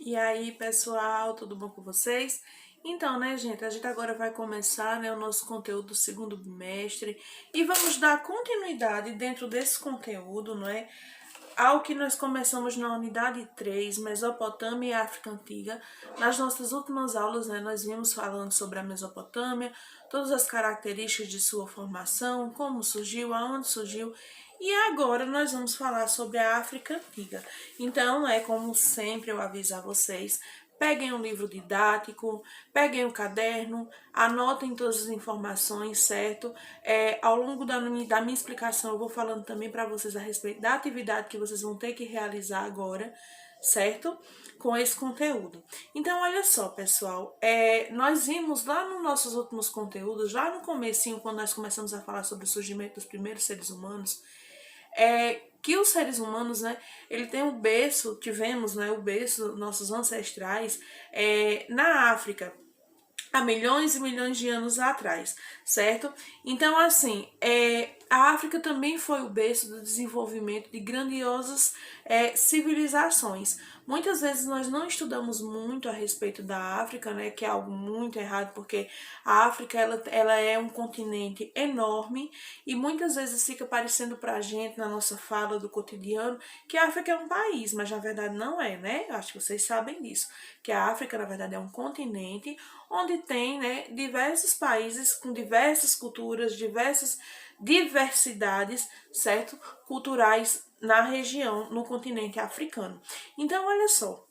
E aí, pessoal, tudo bom com vocês? Então, né, gente, a gente agora vai começar, né, o nosso conteúdo do segundo bimestre e vamos dar continuidade dentro desse conteúdo, não é? Ao que nós começamos na unidade 3, Mesopotâmia e África Antiga. Nas nossas últimas aulas, né, nós vimos falando sobre a Mesopotâmia, todas as características de sua formação, como surgiu, aonde surgiu. E agora nós vamos falar sobre a África Antiga. Então, como sempre eu aviso a vocês, peguem um livro didático, peguem um caderno, anotem todas as informações, certo? Ao longo da minha explicação, eu vou falando também para vocês a respeito da atividade que vocês vão ter que realizar agora, certo? Com esse conteúdo. Então, olha só, pessoal, nós vimos lá nos nossos últimos conteúdos, lá no comecinho, quando nós começamos a falar sobre o surgimento dos primeiros seres humanos, que os seres humanos, né, ele tem o berço, tivemos, né, o berço, nossos ancestrais, na África, há milhões e milhões de anos atrás, certo? Então, assim, a África também foi o berço do desenvolvimento de grandiosas civilizações. Muitas vezes nós não estudamos muito a respeito da África, né, que é algo muito errado, porque a África ela é um continente enorme e muitas vezes fica parecendo pra gente, na nossa fala do cotidiano, que a África é um país, mas na verdade não é, né? Acho que vocês sabem disso, que a África, na verdade, é um continente onde tem, né, diversos países com diversas culturas, diversas diversidades, certo? Culturais na região, no continente africano. Então, olha só,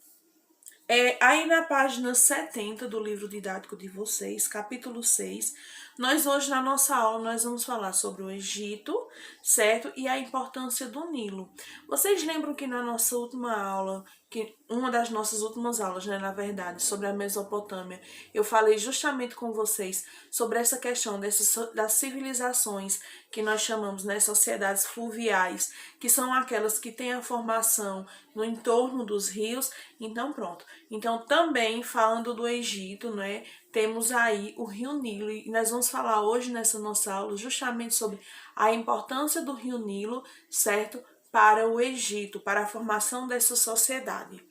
aí na página 70 do livro didático de vocês, capítulo 6, nós hoje na nossa aula nós vamos falar sobre o Egito, certo? E a importância do Nilo. Vocês lembram que na nossa última aula, que uma das nossas últimas aulas, né, na verdade, sobre a Mesopotâmia, eu falei justamente com vocês sobre essa questão das civilizações que nós chamamos, né, sociedades fluviais, que são aquelas que têm a formação no entorno dos rios. Então, pronto. Então, também falando do Egito, né, temos aí o Rio Nilo e nós vamos falar hoje nessa nossa aula justamente sobre a importância do Rio Nilo, certo? Para o Egito, para a formação dessa sociedade.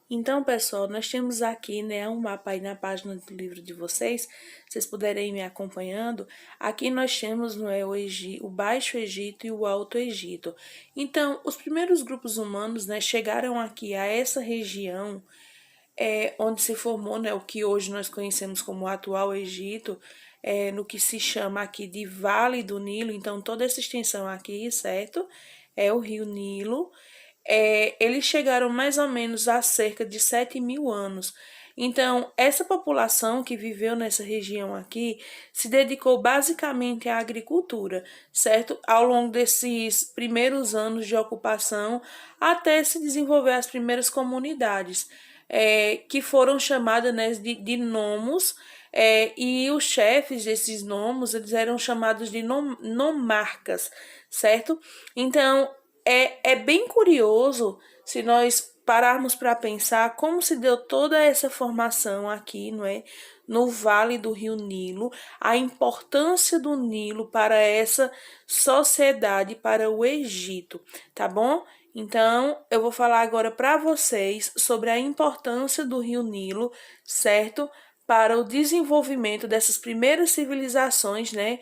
Então, pessoal, nós temos aqui, né, um mapa aí na página do livro de vocês, vocês puderem ir me acompanhando. Aqui nós temos, não é, o Baixo Egito e o Alto Egito. Então, os primeiros grupos humanos, né, chegaram aqui a essa região, onde se formou, né, o que hoje nós conhecemos como o atual Egito, no que se chama aqui de Vale do Nilo. Então, toda essa extensão aqui, certo? É o Rio Nilo. Eles chegaram mais ou menos a cerca de 7.000 anos. Então, essa população que viveu nessa região aqui se dedicou basicamente à agricultura, certo? Ao longo desses primeiros anos de ocupação, até se desenvolver as primeiras comunidades, que foram chamadas, né, de nomos, e os chefes desses nomos, eles eram chamados de nomarcas, certo? Então, é bem curioso se nós pararmos para pensar como se deu toda essa formação aqui, não é? No Vale do Rio Nilo, a importância do Nilo para essa sociedade, para o Egito, tá bom? Então, eu vou falar agora para vocês sobre a importância do Rio Nilo, certo? Para o desenvolvimento dessas primeiras civilizações, né?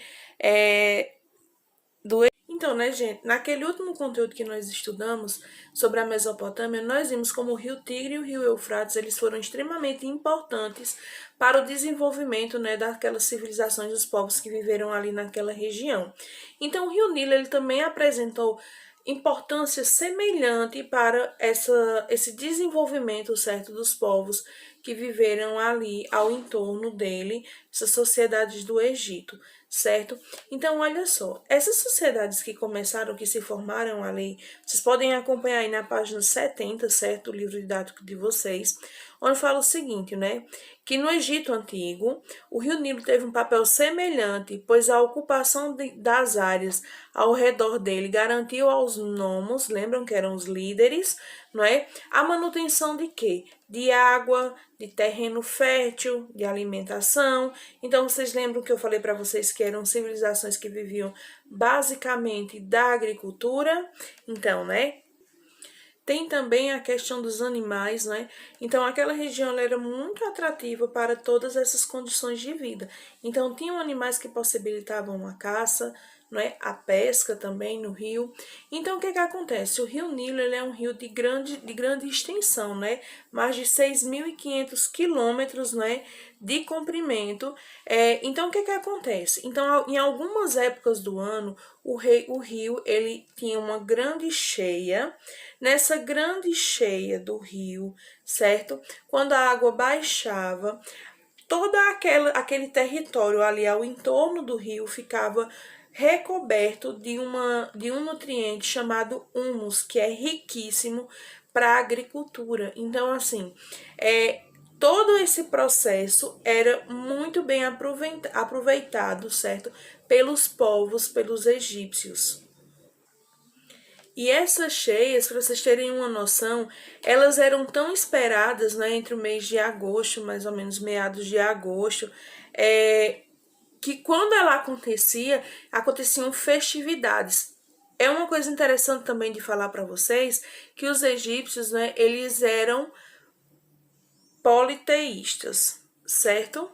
Então, né, gente, naquele último conteúdo que nós estudamos sobre a Mesopotâmia, nós vimos como o Rio Tigre e o Rio Eufrates, eles foram extremamente importantes para o desenvolvimento, né, daquelas civilizações dos povos que viveram ali naquela região. Então, o Rio Nilo, ele também apresentou importância semelhante para esse desenvolvimento, certo, dos povos que viveram ali ao entorno dele, essas sociedades do Egito, certo? Então, olha só, essas sociedades que começaram, que se formaram ali, vocês podem acompanhar aí na página 70, certo? O livro didático de vocês, onde fala o seguinte, né? Que no Egito Antigo, o Rio Nilo teve um papel semelhante, pois a ocupação das áreas ao redor dele garantiu aos nomos, lembram que eram os líderes, não é? A manutenção de quê? De água, de terreno fértil, de alimentação. Então, vocês lembram que eu falei para vocês que eram civilizações que viviam basicamente da agricultura? Então, né? Tem também a questão dos animais, né? Então, aquela região ela era muito atrativa para todas essas condições de vida. Então, tinham animais que possibilitavam a caça, né? A pesca também no rio. Então, o que que acontece? O Rio Nilo ele é um rio de grande extensão, né? Mais de 6.500 quilômetros, né? De comprimento. Então, o que que acontece? Então, em algumas épocas do ano, o rio ele tinha uma grande cheia. Nessa grande cheia do rio, certo? Quando a água baixava, todo aquele território ali ao entorno do rio ficava recoberto de um nutriente chamado humus, que é riquíssimo para a agricultura. Então, assim, todo esse processo era muito bem aproveitado, certo? Pelos povos, pelos egípcios. E essas cheias, para vocês terem uma noção, elas eram tão esperadas, né, entre o mês de agosto, mais ou menos meados de agosto, que quando ela acontecia, aconteciam festividades. É uma coisa interessante também de falar para vocês que os egípcios, né, eles eram politeístas, certo?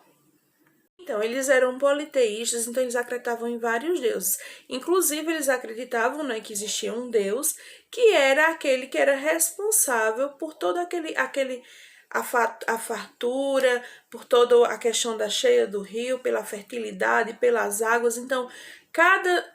Então, eles eram politeístas, então eles acreditavam em vários deuses. Inclusive, eles acreditavam, né, que existia um deus que era aquele que era responsável por todo a fartura, por toda a questão da cheia do rio, pela fertilidade, pelas águas. Então, cada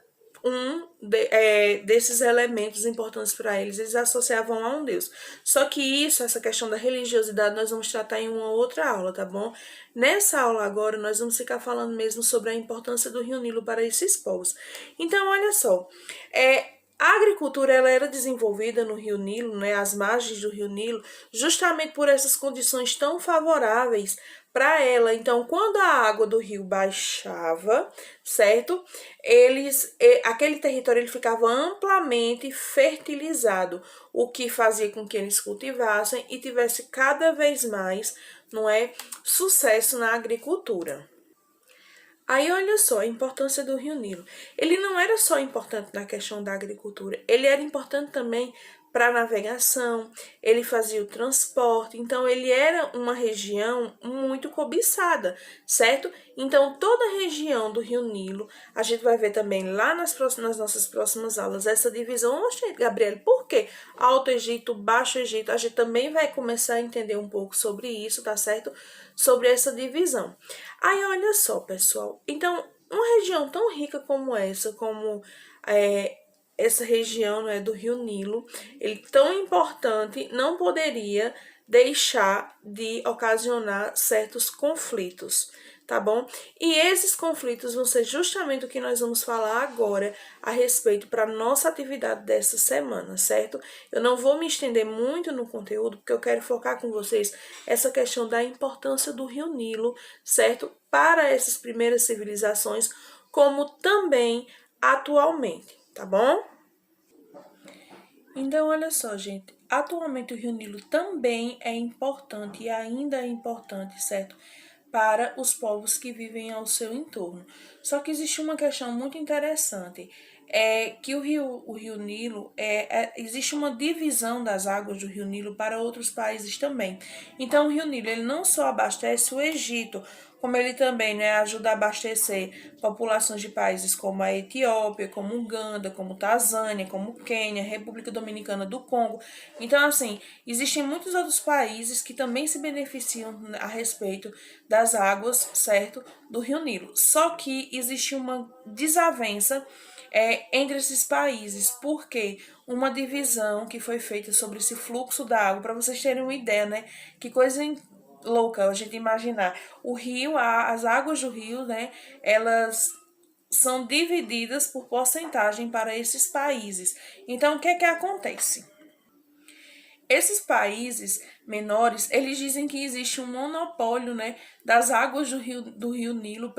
desses elementos importantes para eles, eles associavam a um Deus. Só que isso, essa questão da religiosidade, nós vamos tratar em uma outra aula, tá bom? Nessa aula agora, nós vamos ficar falando mesmo sobre a importância do Rio Nilo para esses povos. Então, olha só, a agricultura ela era desenvolvida no Rio Nilo, né, às margens do Rio Nilo, justamente por essas condições tão favoráveis para ela. Então, quando a água do rio baixava, certo? Aquele território ele ficava amplamente fertilizado, o que fazia com que eles cultivassem e tivesse cada vez mais, não é, sucesso na agricultura. Aí olha só a importância do Rio Nilo. Ele não era só importante na questão da agricultura, ele era importante também para a navegação, ele fazia o transporte, então ele era uma região muito cobiçada, certo? Então toda a região do Rio Nilo, a gente vai ver também lá nas nossas próximas aulas essa divisão. Oxe, Gabriela, por quê? Alto Egito, Baixo Egito, a gente também vai começar a entender um pouco sobre isso, tá certo? Sobre essa divisão. Aí olha só, pessoal, então uma região tão rica como essa, como essa região, né, do Rio Nilo, ele tão importante, não poderia deixar de ocasionar certos conflitos, tá bom? E esses conflitos vão ser justamente o que nós vamos falar agora a respeito para nossa atividade dessa semana, certo? Eu não vou me estender muito no conteúdo, porque eu quero focar com vocês essa questão da importância do Rio Nilo, certo? Para essas primeiras civilizações, como também atualmente, tá bom? Então, olha só, gente. Atualmente o Rio Nilo também é importante e ainda é importante, certo? Para os povos que vivem ao seu entorno. Só que existe uma questão muito interessante, que o Rio Nilo, existe uma divisão das águas do Rio Nilo para outros países também. Então, o Rio Nilo ele não só abastece o Egito, como ele também, né, ajuda a abastecer populações de países como a Etiópia, como Uganda, como Tanzânia, como Quênia, República Dominicana do Congo. Então, assim, existem muitos outros países que também se beneficiam a respeito das águas, certo, do Rio Nilo. Só que existe uma desavença entre esses países, porque uma divisão que foi feita sobre esse fluxo da água, para vocês terem uma ideia, né, que coisa louca a gente imaginar. O rio, as águas do rio, né, elas são divididas por porcentagem para esses países. Então, o que é que acontece? Esses países menores, eles dizem que existe um monopólio, né, das águas do rio Nilo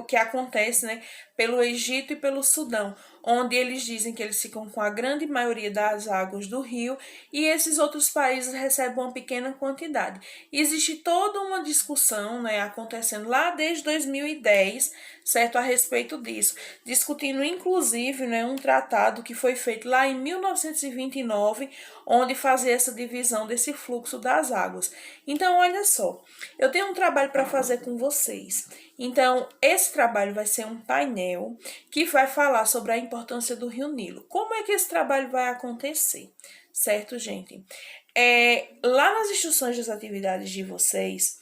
que acontece, né, pelo Egito e pelo Sudão. onde eles dizem que eles ficam com a grande maioria das águas do rio e esses outros países recebem uma pequena quantidade. E existe toda uma discussão, né, acontecendo lá desde 2010, certo, a respeito disso, discutindo inclusive, né, um tratado que foi feito lá em 1929, onde fazia essa divisão desse fluxo das águas. Então, olha só, eu tenho um trabalho para fazer com vocês. Então, esse trabalho vai ser um painel que vai falar sobre a importância do Rio Nilo. Como é que esse trabalho vai acontecer? Certo, gente? Lá nas instruções das atividades de vocês,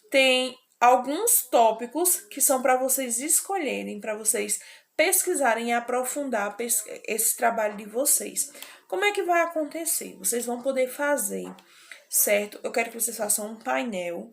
tem alguns tópicos que são para vocês escolherem, para vocês pesquisarem e aprofundar esse trabalho de vocês. Como é que vai acontecer? Vocês vão poder fazer, certo? Eu quero que vocês façam um painel.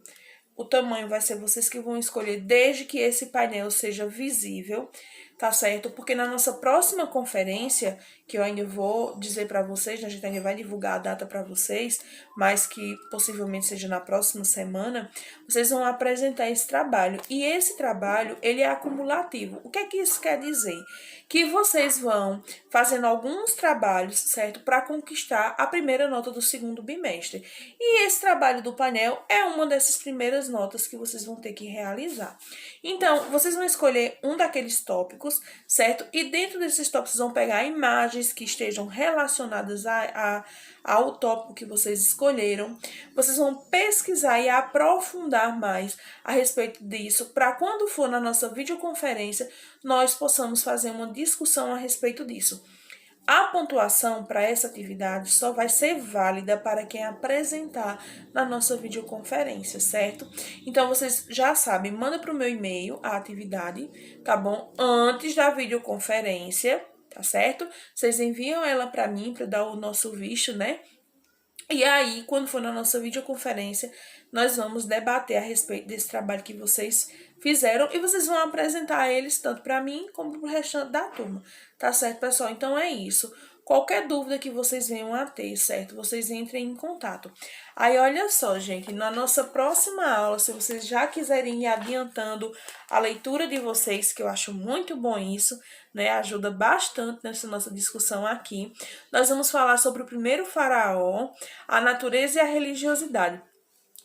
O tamanho vai ser vocês que vão escolher, desde que esse painel seja visível, tá certo? Porque na nossa próxima conferência, que eu ainda vou dizer para vocês, a gente ainda vai divulgar a data para vocês, mas que possivelmente seja na próxima semana, vocês vão apresentar esse trabalho. E esse trabalho, ele é acumulativo. O que é que isso quer dizer? Que vocês vão fazendo alguns trabalhos, certo? Para conquistar a primeira nota do segundo bimestre. E esse trabalho do painel é uma dessas primeiras notas que vocês vão ter que realizar. Então, vocês vão escolher um daqueles tópicos, certo? E dentro desses tópicos, vocês vão pegar imagens que estejam relacionadas ao tópico que vocês escolheram. Vocês vão pesquisar e aprofundar mais a respeito disso, para quando for na nossa videoconferência, nós possamos fazer uma discussão a respeito disso. A pontuação para essa atividade só vai ser válida para quem apresentar na nossa videoconferência, certo? Então, vocês já sabem, manda para o meu e-mail a atividade, tá bom? Antes da videoconferência, tá certo? Vocês enviam ela para mim, para dar o nosso visto, né? E aí, quando for na nossa videoconferência, nós vamos debater a respeito desse trabalho que vocês fizeram e vocês vão apresentar eles tanto para mim como para o restante da turma. Tá certo, pessoal? Então é isso. Qualquer dúvida que vocês venham a ter, certo? Vocês entrem em contato. Aí, olha só, gente, na nossa próxima aula, se vocês já quiserem ir adiantando a leitura de vocês, que eu acho muito bom isso, né? Ajuda bastante nessa nossa discussão aqui. Nós vamos falar sobre o primeiro faraó, a natureza e a religiosidade.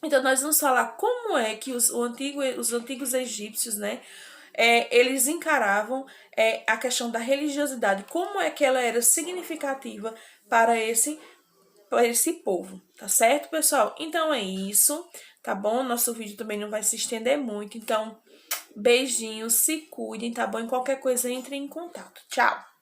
Então, nós vamos falar como é que os antigos egípcios, né? Eles encaravam a questão da religiosidade, como é que ela era significativa para esse povo, tá certo, pessoal? Então é isso, tá bom? Nosso vídeo também não vai se estender muito, então beijinhos, se cuidem, tá bom? E qualquer coisa entre em contato. Tchau!